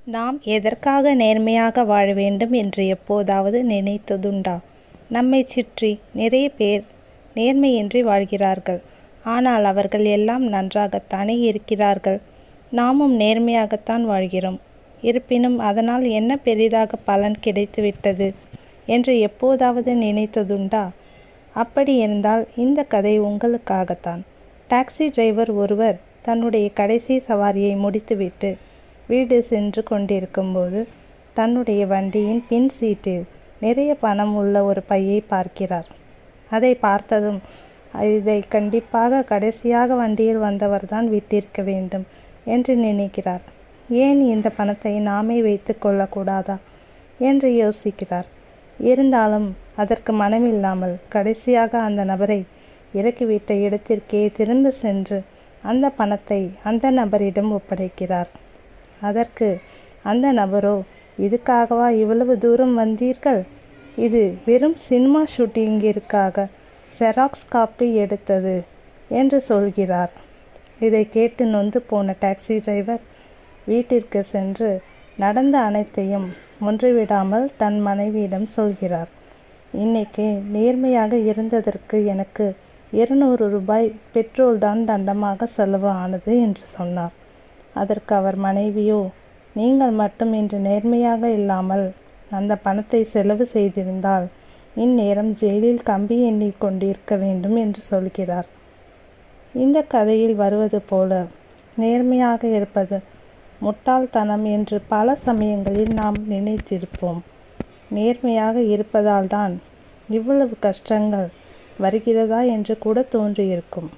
நாம் எதற்காக நேர்மையாக வாழ வேண்டும் என்று எப்போதாவது நினைத்ததுண்டா? நம்மைச் சுற்றி நிறைய பேர் நேர்மையின்றி வாழ்கிறார்கள். ஆனால் அவர்கள் எல்லாம் நன்றாகத்தானே இருக்கிறார்கள். நாமும் நேர்மையாகத்தான் வாழ்கிறோம். இருப்பினும் அதனால் என்ன பெரிதாக பலன் கிடைத்துவிட்டது என்று எப்போதாவது நினைத்ததுண்டா? அப்படி இருந்தால் இந்த கதை உங்களுக்காகத்தான். டாக்ஸி டிரைவர் ஒருவர் தன்னுடைய கடைசி சவாரியை முடித்துவிட்டு வீடு சென்று கொண்டிருக்கும்போது தன்னுடைய வண்டியின் பின் சீட்டில் நிறைய பணம் உள்ள ஒரு பையை பார்க்கிறார். அதை பார்த்ததும் இதை கண்டிப்பாக கடைசியாக வண்டியில் வந்தவர்தான் விட்டிருக்க வேண்டும் என்று நினைக்கிறார். ஏன் இந்த பணத்தை நாமே வைத்து கொள்ளக்கூடாதா என்று யோசிக்கிறார். இருந்தாலும் அதற்கு மனமில்லாமல் கடைசியாக அந்த நபரை இறக்கிவிட்ட இடத்திற்கே திரும்ப சென்று அந்த பணத்தை அந்த நபரிடம் ஒப்படைக்கிறார். அதற்கு அந்த நபரோ, இதுக்காகவா இவ்வளவு தூரம் வந்தீர்கள்? இது வெறும் சினிமா ஷூட்டிங்கிற்காக செராக்ஸ் காப்பி எடுத்தது என்று சொல்கிறார். இதை கேட்டு நொந்து போன டாக்ஸி டிரைவர் வீட்டிற்கு சென்று நடந்த அனைத்தையும் ஒன்றுவிடாமல் தன் மனைவியிடம் சொல்கிறார். இன்னைக்கு நேர்மையாக இருந்ததற்கு எனக்கு 200 ரூபாய் பெட்ரோல் தான் தண்டமாக செலவு ஆனது என்று சொன்னார். அதற்கு அவர் மனைவியோ, நீங்கள் மட்டும் இன்று நேர்மையாக இல்லாமல் அந்த பணத்தை செலவு செய்திருந்தால் இந்நேரம் ஜெயிலில் கம்பி எண்ணி கொண்டிருக்க வேண்டும் என்று சொல்கிறார். இந்த கதையில் வருவது போல நேர்மையாக இருப்பது முட்டாள்தனம் என்று பல சமயங்களில் நாம் நினைத்திருப்போம். நேர்மையாக இருப்பதால் தான் இவ்வளவு கஷ்டங்கள் வருகிறதா என்று கூட தோன்றியிருக்கும்.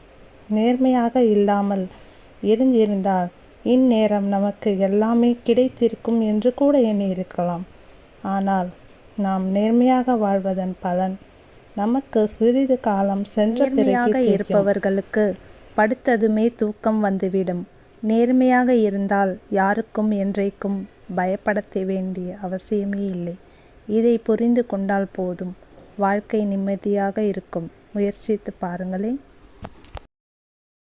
நேர்மையாக இல்லாமல் இருந்திருந்தால் இந்நேரம் நமக்கு எல்லாமே கிடைத்திருக்கும் என்று கூட எண்ணியிருக்கலாம். ஆனால் நாம் நேர்மையாக வாழ்வதன் பலன் நமக்கு சிறிது காலம் சென்ற பிறகு இருப்பவர்களுக்கு படுத்ததுமே தூக்கம் வந்துவிடும். நேர்மையாக இருந்தால் யாருக்கும் என்றைக்கும் பயப்பட வேண்டிய அவசியமே இல்லை. இதை புரிந்து கொண்டால் போதும், வாழ்க்கை நிம்மதியாக இருக்கும். முயற்சித்து பாருங்களேன்.